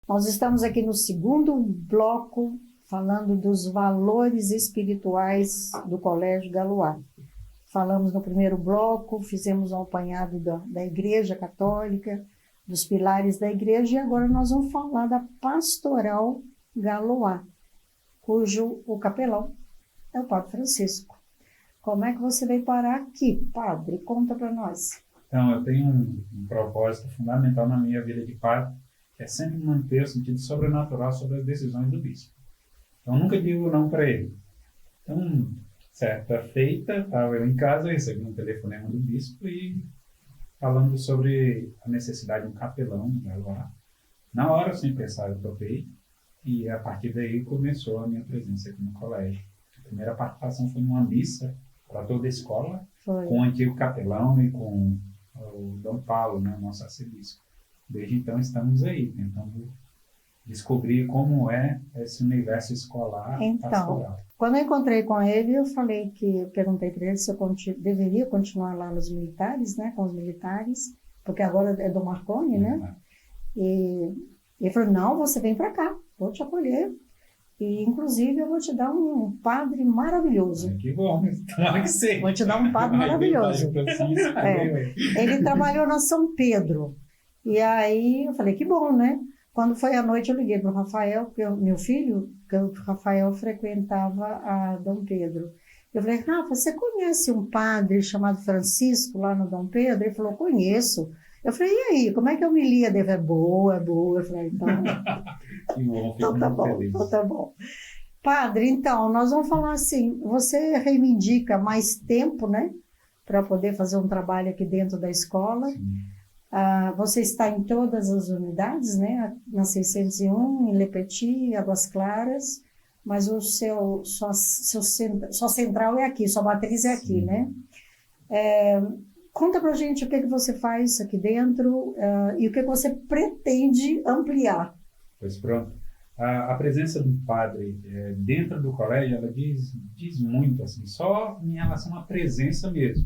Nós estamos aqui no segundo bloco, falando dos valores espirituais do Colégio Galois. Falamos no primeiro bloco, fizemos um apanhado da Igreja Católica, dos pilares da Igreja, e agora nós vamos falar da Pastoral Galois, cujo o capelão é o Padre Francisco. Como é que você veio parar aqui, padre? Conta para nós. Então, eu tenho um propósito fundamental na minha vida de padre, que é sempre manter o sentido sobrenatural sobre as decisões do bispo. Então, eu nunca digo não para ele. Então, certa feita, estava eu em casa, recebi um telefonema do bispo e falando sobre a necessidade de um capelão no Galois. Na hora, sem pensar, eu topei, e a partir daí começou a minha presença aqui no colégio. A primeira participação foi numa missa para toda a escola, com o antigo capelão e com o Dom Paulo, né, nosso arcebispo. Desde então estamos aí, tentando descobrir como é esse universo escolar pastoral. Quando eu encontrei com ele, eu perguntei para ele se eu deveria continuar lá nos militares, né, com os militares, porque agora é do Marconi, né? E ele falou, não, você vem para cá, vou te acolher. E, inclusive, eu vou te dar um padre maravilhoso. Que bom, tomara que seja. Vou te dar um padre maravilhoso. Ele trabalhou na São Pedro. E aí, eu falei, que bom, né? Quando foi à noite, eu liguei para o Rafael, porque meu filho, o Rafael frequentava a Dom Pedro. Eu falei, Rafa, você conhece um padre chamado Francisco lá no Dom Pedro? Ele falou, conheço. Eu falei, e aí, como é que eu me lia dele? É boa. Eu falei, então... Que bom, então tá bom. Padre, então, nós vamos falar assim, você reivindica mais tempo, né? Para poder fazer um trabalho aqui dentro da escola. Você está em todas as unidades, né? Na 601, em Le Petit, Águas Claras, mas sua central é aqui, sua matriz é aqui, né? Conta pra gente o que você faz aqui dentro e o que você pretende ampliar. Pois pronto. A presença do padre dentro do colégio, ela diz muito, assim, só em relação à presença mesmo.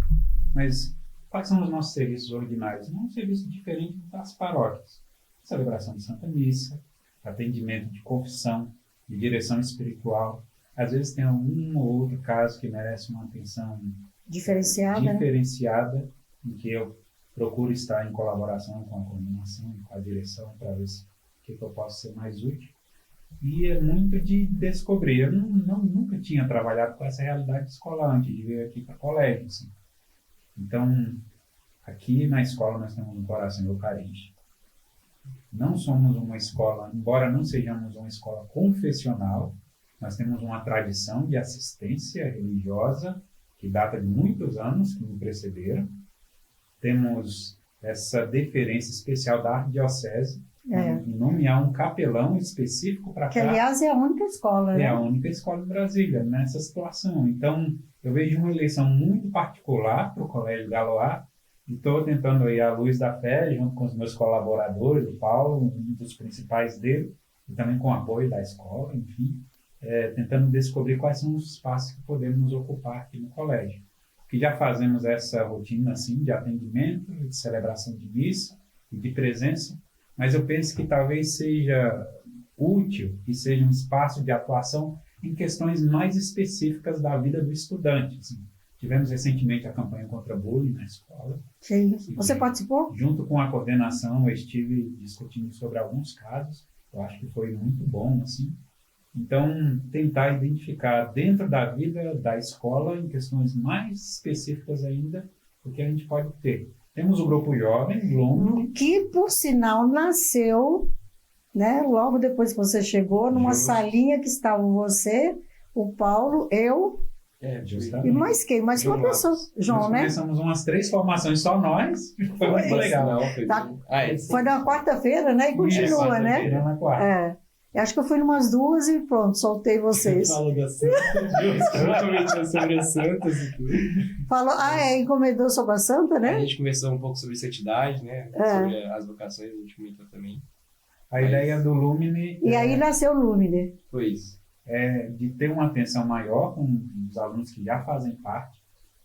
Mas quais são os nossos serviços ordinários? Um serviço diferente das paróquias. Celebração de Santa Missa, atendimento de confissão, de direção espiritual. Às vezes tem algum ou outro caso que merece uma atenção diferenciada, em que eu procuro estar em colaboração com a coordenação, com a direção, para ver o que eu posso ser mais útil. E é muito de descobrir. Eu nunca tinha trabalhado com essa realidade escolar antes de vir aqui para o colégio. Assim. Então, aqui na escola nós temos um coração eucarístico. Não somos uma escola, embora não sejamos uma escola confessional, nós temos uma tradição de assistência religiosa que data de muitos anos que me precederam. Temos essa deferência especial da arquidiocese em nomear um capelão específico para cá. Que, aliás, é a única escola, né? É a única escola em Brasília, nessa situação. Então, eu vejo uma eleição muito particular para o Colégio Galois e estou tentando aí, à luz da fé, junto com os meus colaboradores, o Paulo, um dos principais dele, e também com o apoio da escola, enfim, tentando descobrir quais são os espaços que podemos ocupar aqui no colégio. Que já fazemos essa rotina assim, de atendimento, de celebração de missa e de presença, mas eu penso que talvez seja útil e seja um espaço de atuação em questões mais específicas da vida do estudante. Assim. Tivemos recentemente a campanha contra bullying na escola. Sim. Você participou? Junto com a coordenação, eu estive discutindo sobre alguns casos. Eu acho que foi muito bom, assim. Então, tentar identificar dentro da vida da escola, em questões mais específicas ainda, o que a gente pode ter. Temos o grupo jovem, Lumine, que, por sinal, nasceu, né, logo depois que você chegou, numa salinha que estavam você, o Paulo, eu... justamente. E mais quem? Mais uma pessoa. João, nós né? Começamos umas 3 formações, só nós. Foi muito legal. Foi na quarta-feira, né? E continua, né? Na quarta. Eu acho que eu fui umas 2 e pronto, soltei vocês. Falou da Santa, sobre as santas e tudo. Falou, encomendou sobre a Santa, né? A gente conversou um pouco sobre santidade, né? Sobre as vocações, a gente comentou também. A ideia do Lumine... E aí nasceu o Lumine. Foi isso. De ter uma atenção maior com os alunos que já fazem parte,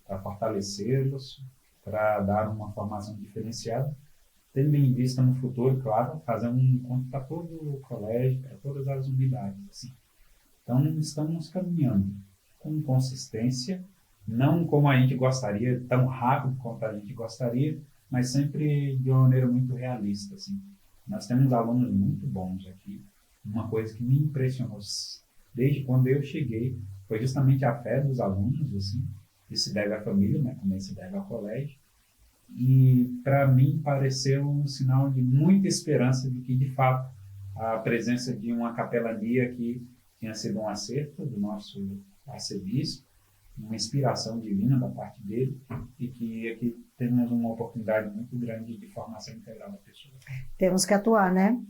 para fortalecê-los, para dar uma formação diferenciada. tendo em vista no futuro, claro, fazer um encontro para todo o colégio, para todas as unidades. Assim. Então, estamos caminhando com consistência, não como a gente gostaria, tão rápido quanto a gente gostaria, mas sempre de uma maneira muito realista. Assim. Nós temos alunos muito bons aqui. Uma coisa que me impressionou desde quando eu cheguei foi justamente a fé dos alunos, assim, que se deve à família, mas também se deve ao colégio. E, para mim, pareceu um sinal de muita esperança de que, de fato, a presença de uma capelania aqui tinha sido um acerto do nosso arcebispo, uma inspiração divina da parte dele, e que aqui temos uma oportunidade muito grande de formação integral da pessoa. Temos que atuar, né?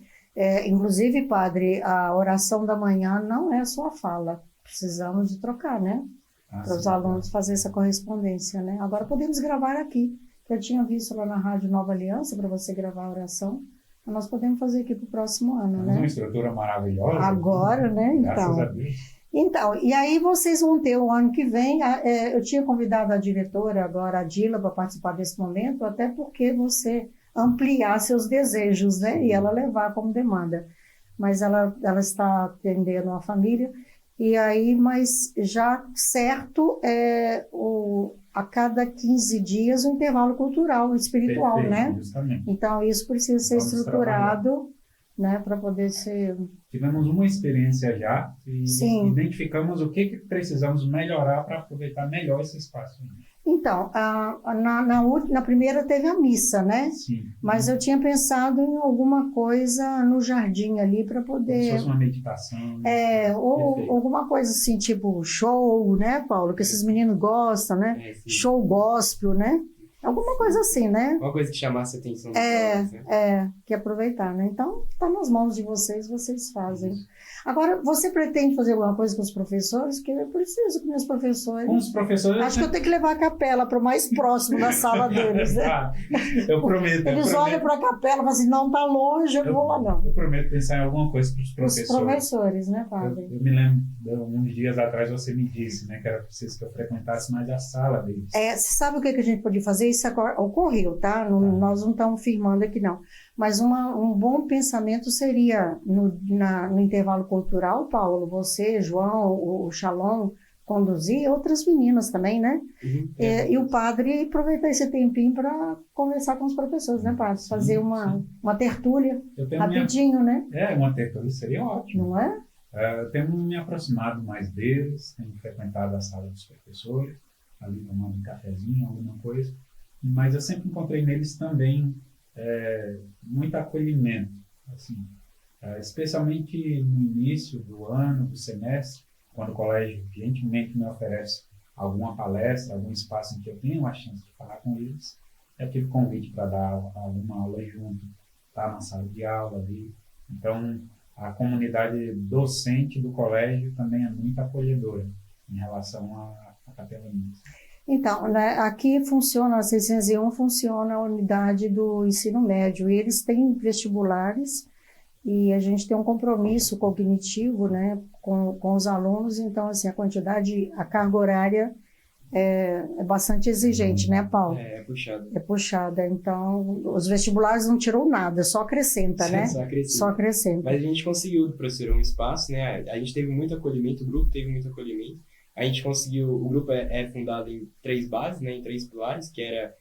Inclusive, padre, a oração da manhã não é só a fala. Precisamos de trocar, né? Para os alunos fazer essa correspondência, né? Agora podemos gravar aqui. Eu tinha visto lá na Rádio Nova Aliança para você gravar a oração. Nós podemos fazer aqui para o próximo ano, né? Uma estrutura maravilhosa. Agora, né? Graças a Deus. Então, e aí vocês vão ter o ano que vem, eu tinha convidado a diretora, agora a Dila, para participar desse momento, até porque você ampliar seus desejos, né? E ela levar como demanda. Mas ela está atendendo a família, e aí, mas já certo, a cada 15 dias um intervalo cultural, espiritual, Perfeito, né? Justamente. Então, isso precisa ser estruturado, né, para poder ser... Tivemos uma experiência já e Sim. identificamos o que precisamos melhorar para aproveitar melhor esse espaço. Então, na primeira teve a missa, né? Sim. Mas eu tinha pensado em alguma coisa no jardim ali para poder... Se fosse uma meditação. Ou Perfeito. alguma coisa assim, tipo show, né, Paulo? Que esses meninos gostam, né? Show gospel, né? Alguma coisa assim, né? Uma coisa que chamasse a atenção dos jovens, né? Que aproveitar, né? Então, está nas mãos de vocês, vocês fazem. Agora, você pretende fazer alguma coisa com os professores? Porque eu preciso com meus professores. Com os professores... Acho que eu tenho que levar a capela para o mais próximo da sala deles, né? Eu prometo. Eles olham para a capela e falam assim, não, tá longe, eu não vou lá não. Eu prometo pensar em alguma coisa para os professores. Os professores, né, padre? Eu me lembro, uns dias atrás você me disse, né, que era preciso que eu frequentasse mais a sala deles. Você sabe o que a gente pode fazer? Isso agora ocorreu, tá? Nós não estamos firmando aqui, não. Mas um bom pensamento seria, no intervalo cultural, Paulo, você, João, o Shalom, conduzir, e outras meninas também, né? Uhum. E o padre aproveitar esse tempinho para conversar com os professores, né, padre? Fazer uma tertúlia rapidinho, né? Uma tertúlia seria ótimo. Não é? Eu tenho me aproximado mais deles, tenho frequentado a sala dos professores, ali tomando um cafezinho, alguma coisa, mas eu sempre encontrei neles também muito acolhimento, assim, especialmente no início do ano, do semestre, quando o colégio gentilmente me oferece alguma palestra, algum espaço em que eu tenho a chance de falar com eles. Eu tive convite para dar alguma aula junto, tá na sala de aula ali. Então, a comunidade docente do colégio também é muito acolhedora em relação à capelania. Então, né, aqui funciona, a 601 funciona a unidade do ensino médio, e eles têm vestibulares, e a gente tem um compromisso cognitivo, né, com os alunos, então, assim, a carga horária é bastante exigente, né, Paulo? É puxada. É puxada, então, os vestibulares não tirou nada, só acrescenta, né? Só acrescenta. Mas a gente conseguiu, professor, um espaço, né, a gente teve muito acolhimento, o grupo teve muito acolhimento. A gente conseguiu, o grupo é fundado em 3 bases, né, em 3 pilares, que era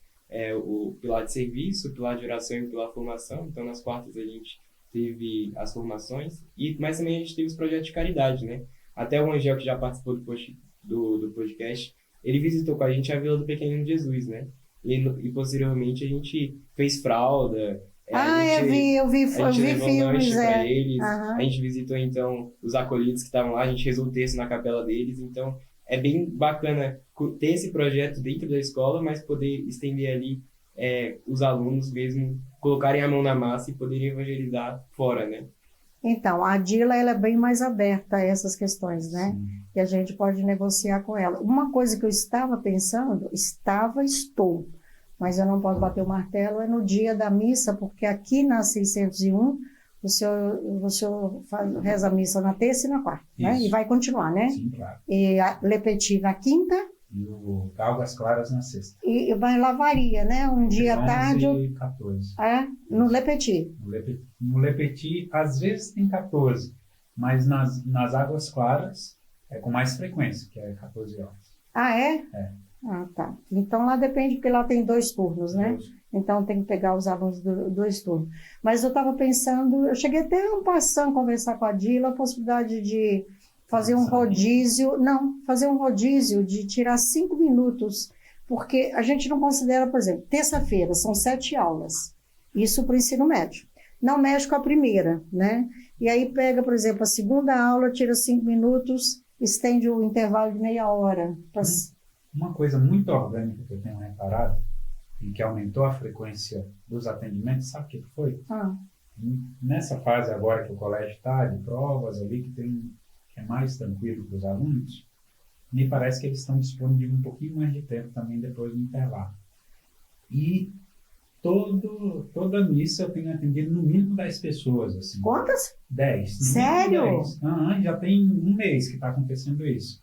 o pilar de serviço, o pilar de oração e o pilar de formação. Então, nas quartas a gente teve as formações, mas também a gente teve os projetos de caridade, né? Até o Angel, que já participou do podcast, ele visitou com a gente a Vila do Pequenino Jesus, né? E posteriormente a gente fez fralda. Eu vi filmes, para eles. A gente visitou, então, os acolhidos que estavam lá, a gente rezou o texto na capela deles. Então, é bem bacana ter esse projeto dentro da escola, mas poder estender ali os alunos mesmo, colocarem a mão na massa e poderem evangelizar fora, né? Então, a Dila, ela é bem mais aberta a essas questões, né? Sim. E a gente pode negociar com ela. Uma coisa que eu estava pensando, estou, mas eu não posso bater o martelo, é no dia da missa, porque aqui na 601, o senhor reza a missa na terça e na quarta, né? E vai continuar, né? Sim, claro. E a Le Petit na quinta E o Águas Claras na sexta. Mas lá varia, né? Um dia à 11 tarde. e 14. No Le Petit. No Le Petit, às vezes tem 14, mas nas Águas Claras é com mais frequência, que é 14 horas. Ah, é? É. Ah, tá. Então lá depende, porque lá tem 2 turnos, né? Então tem que pegar os alunos do 2 turnos. Mas eu estava pensando, eu cheguei até um passando conversar com a Dila, a possibilidade de fazer um rodízio, fazer um rodízio de tirar 5 minutos, porque a gente não considera, por exemplo, terça-feira são 7 aulas, isso para o ensino médio. Não mexe com a primeira, né? E aí pega, por exemplo, a segunda aula, tira 5 minutos, estende o intervalo de meia hora. Uma coisa muito orgânica que eu tenho reparado, e que aumentou a frequência dos atendimentos, sabe o que foi? Nessa fase agora que o colégio está, de provas ali, que é mais tranquilo para os alunos, me parece que eles estão disponindo de um pouquinho mais de tempo também depois do intervalo. E toda missa eu tenho atendido no mínimo 10 pessoas. Assim. Quantas? 10. Sério? 10. Já tem um mês que está acontecendo isso.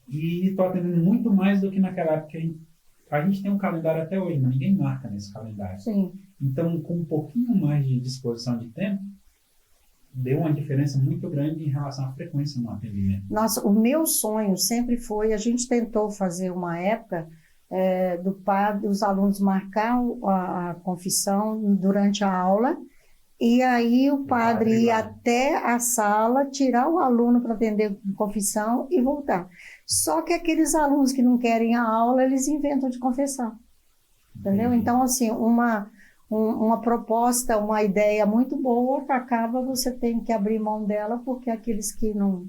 E estou atendendo muito mais do que naquela época. A gente tem um calendário até hoje, mas ninguém marca nesse calendário. Sim. Então, com um pouquinho mais de disposição de tempo, deu uma diferença muito grande em relação à frequência no atendimento. Nossa, o meu sonho sempre foi, a gente tentou fazer uma época do padre, os alunos marcar a confissão durante a aula, e aí o padre ia até a sala, tirar o aluno para atender a confissão e voltar. Só que aqueles alunos que não querem a aula, eles inventam de confessar. Entendeu? Então, assim, uma proposta, uma ideia muito boa, que acaba, você tem que abrir mão dela, porque aqueles que não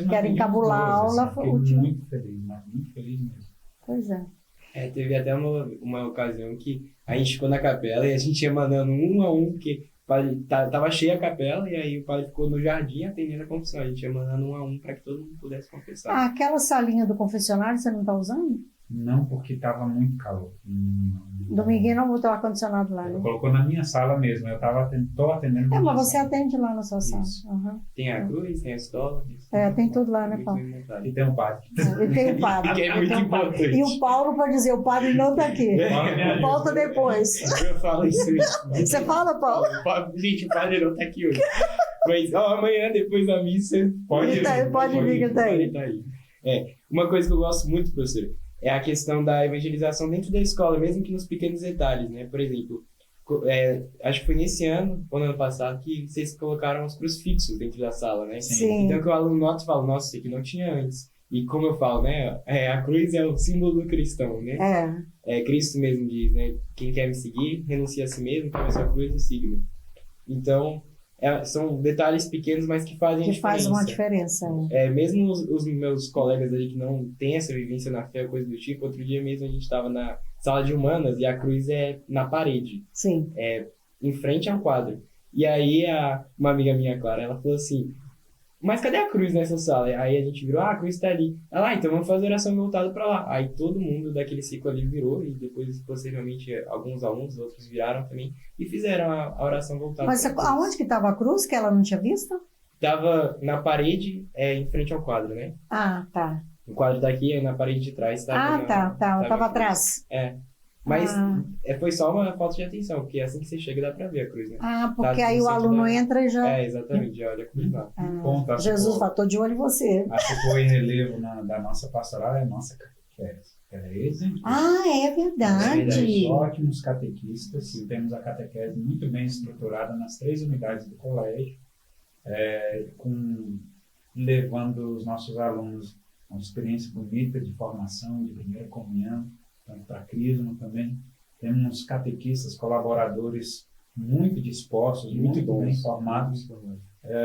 querem encabular a aula... Fiquei muito feliz, mas muito feliz mesmo. Pois é. Teve até uma ocasião que a gente ficou na capela e a gente ia mandando um a um, porque tava cheia a capela, e aí o padre ficou no jardim atendendo a confissão. A gente ia mandando um a um para que todo mundo pudesse confessar. Aquela salinha do confessionário você não está usando? Não, porque estava muito calor. Dominguinho não botou ar-condicionado lá, né? Colocou na minha sala mesmo. Eu estou atendendo. Mas você atende lá na sua sala. Uhum. Tem a cruz, tem a estola. Tem tudo lá, né, Paulo? E tem o padre. E tem o padre. Que é muito importante. E o Paulo pode dizer, o padre não está aqui. Volta depois. Eu falo isso mesmo. Você fala, Paulo? Gente, o padre não está aqui hoje. Mas amanhã, depois da missa, pode vir que ele tá aí. Uma coisa que eu gosto muito, professor, é a questão da evangelização dentro da escola, mesmo que nos pequenos detalhes, né? Por exemplo, acho que foi nesse ano, ou no ano passado, que vocês colocaram os crucifixos dentro da sala, né? Sim. Então que o aluno nota e fala, nossa, isso aqui não tinha antes. E como eu falo, né? A cruz é o símbolo do cristão, né? Cristo mesmo diz, né? Quem quer me seguir, renuncia a si mesmo, toma a sua cruz e siga-me. Então, são detalhes pequenos, mas que fazem diferença. Faz uma diferença. Mesmo os meus colegas ali que não têm essa vivência na fé, coisa do tipo, outro dia mesmo a gente estava na sala de humanas e a cruz é na parede. Sim. Em frente ao quadro. E aí uma amiga minha, Clara, ela falou assim, mas cadê a cruz nessa sala? Aí a gente virou, a cruz está ali. Ela, então vamos fazer oração voltada para lá. Aí todo mundo daquele ciclo ali virou, e depois, posteriormente, alguns alunos, outros viraram também, e fizeram a oração voltada. Mas aonde que estava a cruz, que ela não tinha visto? Estava na parede, em frente ao quadro, né? Ah, tá. O quadro tá aqui, aí na parede de trás. Tá. Estava atrás. Mas foi só uma falta de atenção, porque assim que você chega dá pra ver a cruz, né? Porque aí o aluno entra e já... Exatamente, já olha a cruz lá. Jesus falou, tô de olho em você. A que foi em relevo da nossa pastoral é a nossa catequese. Ela é exemplar. É verdade. Ótimos catequistas. Temos a catequese muito bem estruturada nas 3 unidades do colégio, levando os nossos alunos a uma experiência bonita de formação, de primeira comunhão, tanto para crisma também. Temos catequistas, colaboradores muito dispostos, muito bem formados.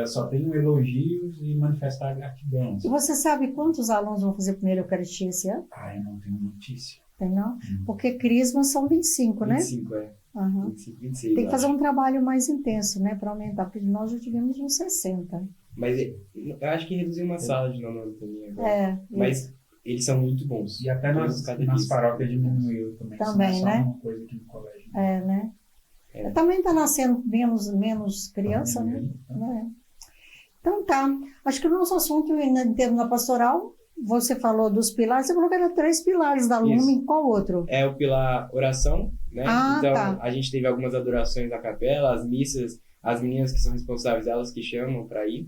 Só tenho elogios e manifestar gratidão. E você sabe quantos alunos vão fazer a primeira Eucaristia esse ano? Eu não tenho notícia. Tem não? Porque crisma são 25, né? 25, 25, 26. Tem que fazer um trabalho mais intenso, né? Para aumentar, porque nós já tivemos uns 60. Mas eu acho que reduziu uma sala de nono também agora. Mas eles são muito bons. E até nas paróquias diminuiu também. Também, né? Uma coisa aqui no colégio. Né? Também está nascendo menos criança, né? Então tá. Acho que o nosso assunto em termos da pastoral você falou dos pilares, você falou que eram 3 pilares da Lumen, qual outro? É o pilar oração, né? Ah, então, tá. a gente teve algumas adorações na capela, as missas, as meninas que são responsáveis, elas que chamam para ir.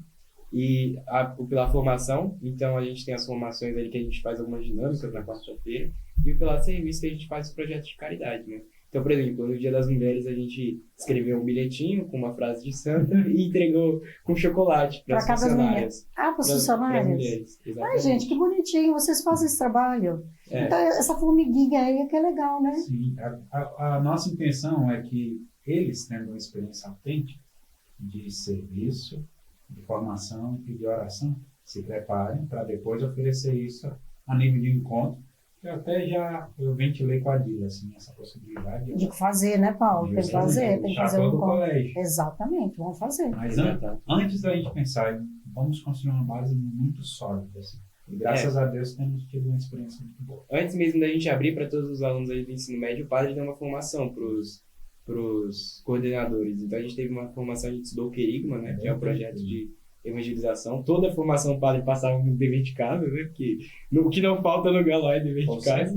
E o pilar formação, então a gente tem as formações ali que a gente faz algumas dinâmicas na quarta-feira. E o pilar serviço que a gente faz os projetos de caridade, né? Então, por exemplo, no Dia das Mulheres a gente escreveu um bilhetinho com uma frase de santa e entregou com chocolate para as Pra cada funcionárias. Ah, para os Para as funcionários? mulheres, Ai, exatamente. gente, que bonitinho, vocês fazem esse trabalho. É. Então, essa formiguinha aí é que é legal, né? Sim, a nossa intenção é que eles, tendo uma experiência autêntica de serviço, de formação e de oração, se preparem para depois oferecer isso a nível de encontro. Eu ventilei com a Dila, assim, essa possibilidade. De fazer, né, Paulo? Tem que fazer, tem que fazer todo um o colégio. Exatamente, vamos fazer. Mas Exatamente. antes da gente pensar, vamos construir uma base muito sólida, assim. E graças a Deus temos tido uma experiência muito boa. Antes mesmo da gente abrir para todos os alunos ali do ensino médio, o padre deu uma formação para os coordenadores. Então a gente teve uma formação, a gente estudou o Querigma, né, que é o projeto de evangelização. Toda a formação o padre passava no dever de casa, né, porque o que não falta no Galo é dever de casa.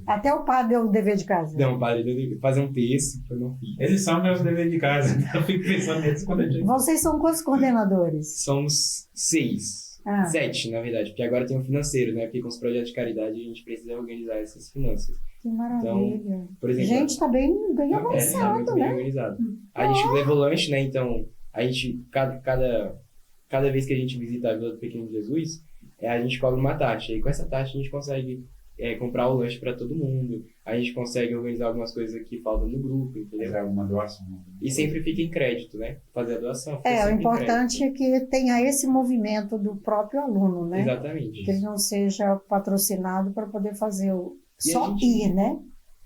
Até o padre deu o dever de casa. Não, o padre deu fazer um texto, eu não fiz. Eles são meus deveres de casa, então eu fico pensando neles quando a gente... Vocês são quantos coordenadores? Somos 6. 7, na verdade, porque agora tem o financeiro, né? Porque com os projetos de caridade a gente precisa organizar essas finanças. Que maravilha. Então, por exemplo, Gente, está bem avançado, muito bem né? organizado. A gente leva o lanche, né? Então, a gente, cada vez que a gente visita a Vila do Pequeno Jesus, a gente cobra uma taxa. E com essa taxa a gente consegue comprar o lanche para todo mundo. A gente consegue organizar algumas coisas que faltam no grupo, entendeu? Fazer alguma doação. E sempre fica em crédito, né? Fazer a doação. Fica O sempre em importante é que tenha esse movimento do próprio aluno, né? Exatamente. Que ele não seja patrocinado para poder fazer E só a gente- ir, né?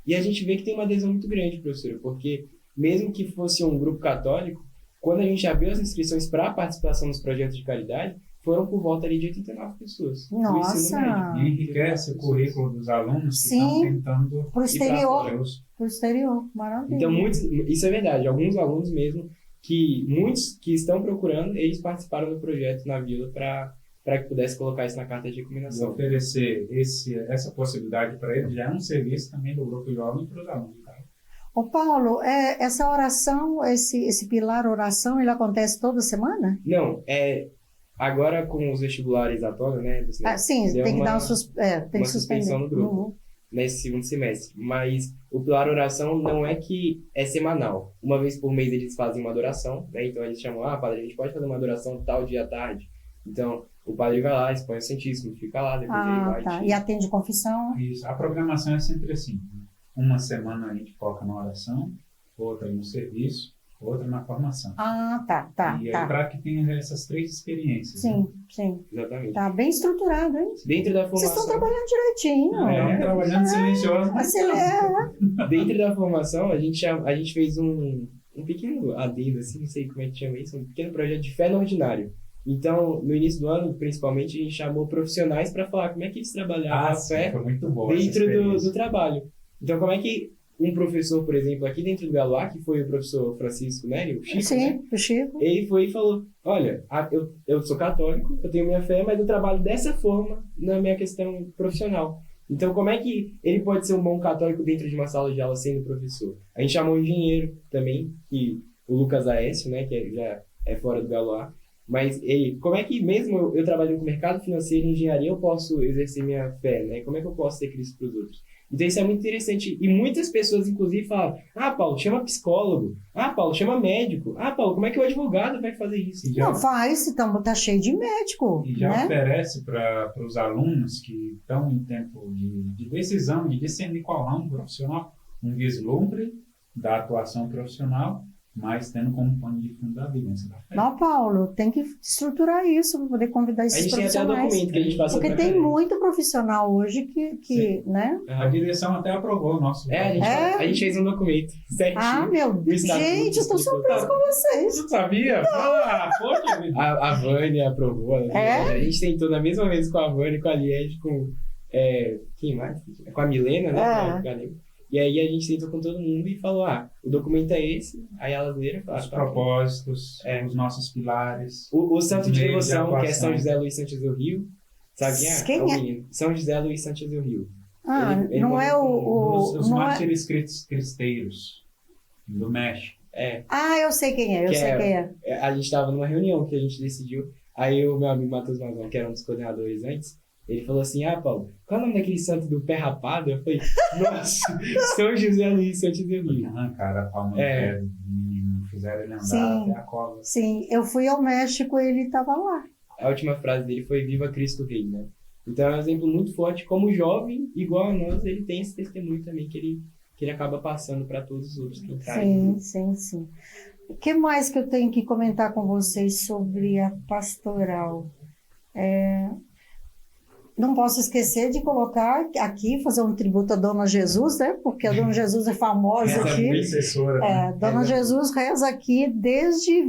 E a gente vê que tem uma adesão muito grande, professora, porque mesmo que fosse um grupo católico, quando a gente abriu as inscrições para a participação nos projetos de caridade, foram por volta ali de 89 pessoas. do Nossa! ensino médio. E enriquece o currículo dos alunos que Sim. estão tentando... Pro exterior. Deus. Pro exterior. Maravilha. Então, isso é verdade. Alguns alunos mesmo, muitos que estão procurando, eles participaram do projeto na Vila para que pudesse colocar isso na carta de E recomendação. oferecer essa possibilidade para eles já é um serviço também do grupo jovem para os alunos. Tá? Ô Paulo, essa oração, esse pilar oração, ele acontece toda semana? Não, agora com os vestibulares à tona, né? Sim, deu tem que dar tem uma que suspender. suspensão no grupo. Nesse segundo semestre. Mas o pilar oração não é que é semanal. Uma vez por mês eles fazem uma adoração, né? Então eles chamam, padre, a gente pode fazer uma adoração tal dia à tarde. Então o padre vai lá, expõe o Santíssimo, fica lá, depois ele vai. Tá. E atende confissão? Isso. A programação é sempre assim. Né? Uma semana a gente foca na oração, outra no serviço, outra na formação. Tá. E é para que tenha essas 3 experiências. Né? Sim. Exatamente. Tá bem estruturado, hein? Dentro da Vocês estão formação, trabalhando direitinho. Trabalhando silencioso. Mas dentro da formação, a gente fez um pequeno adendo, assim, não sei como é que chama isso, um pequeno projeto de fé no ordinário. Então, no início do ano, principalmente, a gente chamou profissionais para falar como é que eles trabalhavam a fé foi muito boa essa dentro experiência. do trabalho. Então, como é que um professor, por exemplo, aqui dentro do Galoá, que foi o professor Francisco Nery, o Chico, né? Sim, o Chico. Ele foi e falou, olha, eu sou católico, eu tenho minha fé, mas eu trabalho dessa forma na minha questão profissional. Então, como é que ele pode ser um bom católico dentro de uma sala de aula sendo professor? A gente chamou um engenheiro também, o Lucas Aécio, né, que já é fora do Galoá. Mas como é que mesmo eu trabalhando com mercado financeiro e engenharia, eu posso exercer minha fé, né? Como é que eu posso ser Cristo para os outros? Então isso é muito interessante. E muitas pessoas, inclusive, falam, Paulo, chama psicólogo. Paulo, chama médico. Paulo, como é que o advogado vai fazer isso? Não, faz, então tá cheio de médico, E já né? oferece para os alunos que estão em tempo de decisão, de discernir qual ramo profissional, um vislumbre da atuação profissional, mas tendo como pano de fundo a vivência da fé. Não, Paulo, tem que estruturar isso para poder convidar A esses gente tem até o profissionais. documento que a gente passou Porque pra tem frente. muito profissional hoje que né? A direção até aprovou o nosso. A gente fez um documento certinho. Meu O Deus, estatuto, gente, eu estou tudo. surpresa com vocês. Não sabia? Poxa vida. A Vânia aprovou. A gente tentou na mesma vez com a Vânia, com a Liege, com... quem mais? Com a Milena, né? E aí a gente tentou com todo mundo e falou, o documento é esse. Aí elas leram e falaram, Os propósitos, os nossos pilares. O Santo de meios de Devoção, que é atuação. São José Luís Santos do Rio. Sabe quem é? Quem É o é? menino. São José Luís Santos do Rio. Ah, Ele não é Os não é... mártires cristeiros do México. Ah, eu sei quem é, eu Que sei é- quem é. A gente estava numa reunião que a gente decidiu. Aí o meu amigo Matheus Mazão, que era um dos coordenadores antes, ele falou assim: Ah, Paulo, qual é o nome daquele santo do pé rapado? Eu falei: Nossa, São José Luís Santos do Rio. Arrancaram a palma do É. pé do menino, fizeram ele andar Sim. até a cova. Sim, eu fui ao México e ele estava lá. A última frase dele foi: Viva Cristo Rei, né? Então é um exemplo muito forte. Como jovem, igual a nós, ele tem esse testemunho também que ele acaba passando para todos os outros que entrarem. Sim. O que mais que eu tenho que comentar com vocês sobre a pastoral? Não posso esquecer de colocar aqui, fazer um tributo a Dona Jesus, né? Porque a Dona Jesus é famosa Essa aqui. intercessora, né? Dona Jesus reza aqui desde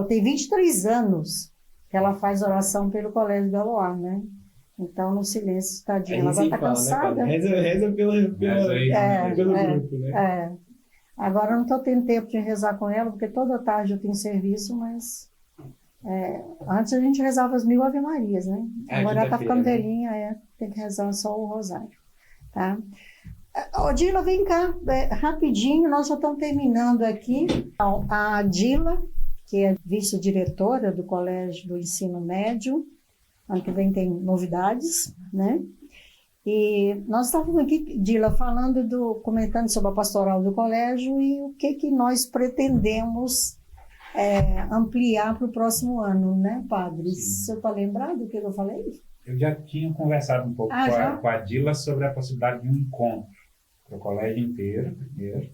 tem 23 anos que ela faz oração pelo Colégio Galois, né? Então, no silêncio, tadinha. Ela agora está cansada. Né, reza Reza aí, pelo grupo, né? Agora eu não estou tendo tempo de rezar com ela, porque toda tarde eu tenho serviço, mas antes a gente rezava as 1000 Ave Marias, né? Agora ela está ficando quinta-feira, né? velhinha, tem que rezar só o rosário, tá? Dila, vem cá, rapidinho, nós já estamos terminando aqui. Então, a Dila, que é vice-diretora do Colégio do Ensino Médio, ano que vem tem novidades, né? E nós estávamos aqui, Dila, comentando sobre a pastoral do colégio e o que nós pretendemos ampliar para o próximo ano, né, padre? Sim. Você está lembrado do que eu falei? Eu já tinha conversado um pouco com a Dila sobre a possibilidade de um encontro para o colégio inteiro, primeiro.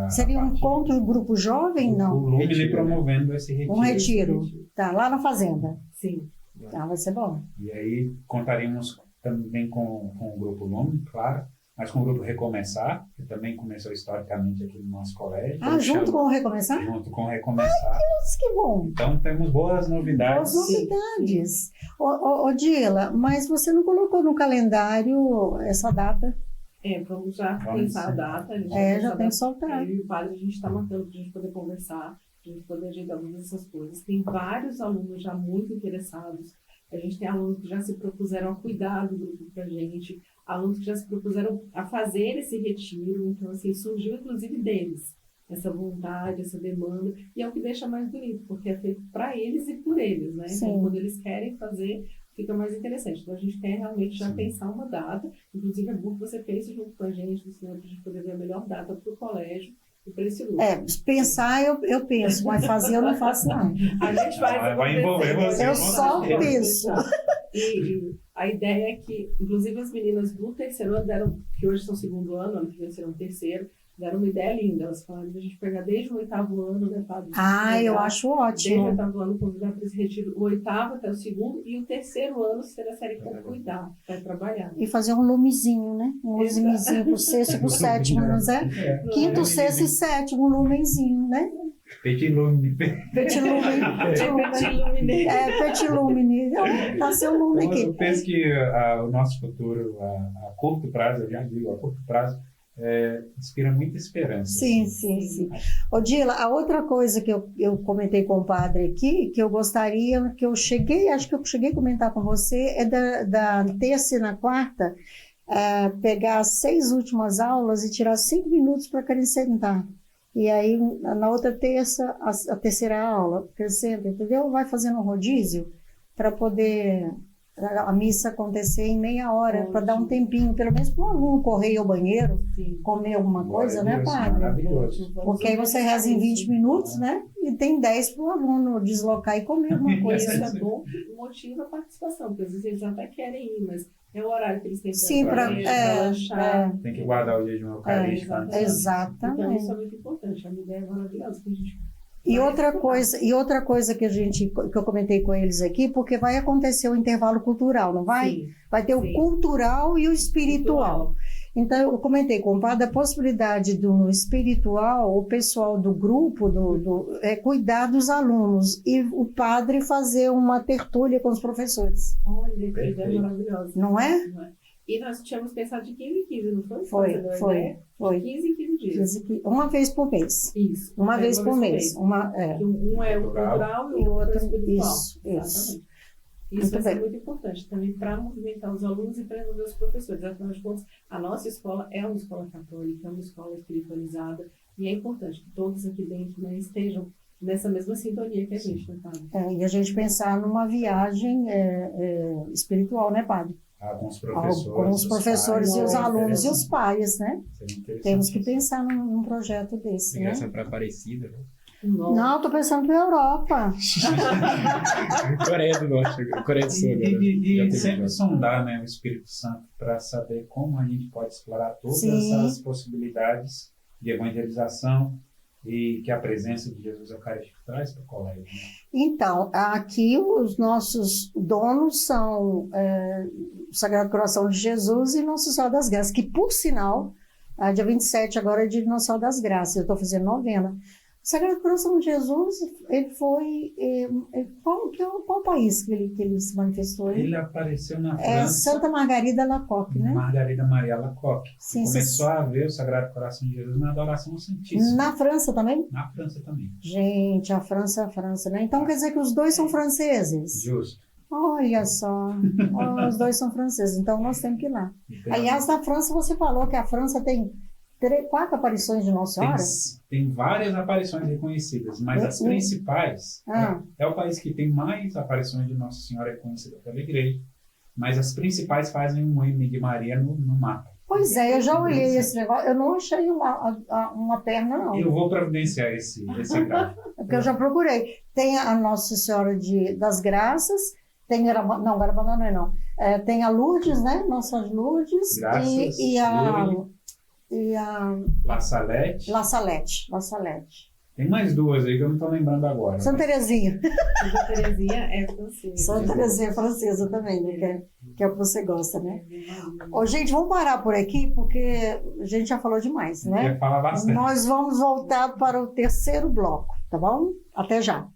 Seria um encontro do grupo jovem, não? O Lume promovendo esse retiro. Um retiro, tá, lá na fazenda. Sim. Tá, vai ser bom. E aí contaríamos também com o Grupo Lume, claro, mas com o Grupo Recomeçar, que também começou historicamente aqui no nosso colégio. Junto com o Recomeçar? Junto com o Recomeçar. Nossa, que bom. Então temos boas novidades. Boas novidades. Ô, Dila, mas você não colocou no calendário essa data? Vamos já pensar a data. A gente já tem que soltar. Eu e o padre, a gente está marcando para a gente poder conversar, para a gente poder ajeitar todas essas coisas. Tem vários alunos já muito interessados. A gente tem alunos que já se propuseram a cuidar do grupo para a gente, alunos que já se propuseram a fazer esse retiro. Então, assim, surgiu inclusive deles essa vontade, essa demanda, e é o que deixa mais bonito, porque é feito para eles e por eles, né? Sim. Então, quando eles querem fazer, fica mais interessante. Então, a gente quer realmente já pensar uma data, inclusive é bom que você pense junto com a gente, para a gente poder ver a melhor data para o colégio e para esse grupo. Pensar eu penso, mas fazer eu não faço não. A gente faz Vai envolver você. Eu só penso. E a ideia é que, inclusive, as meninas do terceiro ano que hoje são segundo ano que vem serão terceiro, deram uma ideia linda. Elas falaram de a gente pegar desde o 8º ano, né, Fábio? Eu acho Desde o ótimo. 8º ano, convidar para esse retiro o 8º até o 2º, e o terceiro ano ser a série para cuidar, para trabalhar. E fazer um lumezinho, né? Um lumezinho pro sexto e pro sétimo, não é? Quinto, sexto e sétimo, um lumenzinho, né? Petit Lume. Petit lumine. Petit lumine. Vai ser um lume aqui. Eu penso que o nosso futuro, a curto prazo, eu já digo, a curto prazo, inspira muita esperança. Sim. Ô, Dila, a outra coisa que eu comentei com o padre aqui, que eu gostaria, acho que eu cheguei a comentar com você, é da terça e na quarta, pegar as 6 últimas aulas e tirar 5 minutos para acrescentar. E aí, na outra terça, a terceira aula, acrescenta, entendeu? Vai fazendo um rodízio para poder a missa acontecer em meia hora, para dar um tempinho, pelo menos para um aluno correr ao banheiro, comer alguma coisa, né, padre? Maravilhoso. Porque aí você reza em 20 minutos, né? E tem 10 para o aluno deslocar e comer alguma coisa. Isso é bom, motiva a participação, porque às vezes eles até querem ir, mas é o horário que eles têm Sim, para lanchar. Tem que guardar o jejum eucarístico. Então, Exatamente. isso é muito importante. É uma ideia maravilhosa que a gente E outra coisa que eu comentei com eles aqui, porque vai acontecer o intervalo cultural, não vai? Sim, Vai ter o cultural e o espiritual. Então, eu comentei com o padre a possibilidade no espiritual, o pessoal do grupo cuidar dos alunos e o padre fazer uma tertúlia com os professores. Olha, que ideia maravilhosa. Não é? E nós tínhamos pensado de 15 em 15, não foi? Foi. 15 em 15 dias. Uma vez por mês. Isso. Uma vez por mês. Um é o cultural e o outro é o espiritual. Isso. Exatamente. Isso vai Muito ser bem. muito importante também para movimentar os alunos e para envolver os professores. Afinal de contas, a nossa escola é uma escola católica, é uma escola espiritualizada, e é importante que todos aqui dentro, né, estejam nessa mesma sintonia que a gente, né, Padre? E a gente pensar numa viagem espiritual, né, Padre? Com os Com os professores pais, e os seria alunos e os interessante. pais, né? Seria interessante. Temos que pensar num projeto desse, né? Migração para Aparecida, né? Não, estou pensando para a Europa. Coreia do Norte, Coreia do Sul. E agora. Já teve sempre já. sondar, né, o Espírito Santo para saber como a gente pode explorar todas Sim. as possibilidades de evangelização e que a presença de Jesus Eucarístico traz para o colégio. Né? Então, aqui os nossos donos são o Sagrado Coração de Jesus e Nossa Senhora das Graças, que, por sinal, dia 27 agora é de Nossa Senhora das Graças, eu estou fazendo novena. O Sagrado Coração de Jesus, ele foi... qual país que ele se manifestou? Ele apareceu na França, Santa Margarida Alacoque, né? Margarida Maria Alacoque. Sim, Começou a ver o Sagrado Coração de Jesus na adoração ao Santíssimo. Na França também? Na França também. Gente, a França, né? Então quer dizer que os dois são franceses? Justo. Olha só, os dois são franceses, então nós temos que ir lá. Então, Aliás, na França, você falou que a França tem 4 aparições de Nossa Senhora? tem várias aparições reconhecidas, mas as principais é o país que tem mais aparições de Nossa Senhora reconhecida pela igreja, mas as principais fazem um M de Maria no mapa. Pois é, eu já olhei esse negócio, eu não achei uma perna, não. Eu vou providenciar esse gráfico. Porque eu já procurei. Tem a Nossa Senhora das Graças, tem Garabandal não é não. Tem a Lourdes, né? Nossa Lourdes. Graças, e a La Salette. La Salette. Tem mais duas aí que eu não estou lembrando agora. Santa Terezinha. Santa Terezinha é francesa. Santa Terezinha é francesa também, né? Que é o que você gosta, né? Ô, gente, vamos parar por aqui, porque a gente já falou demais, né? Quer falar bastante. Nós vamos voltar para o terceiro bloco, tá bom? Até já.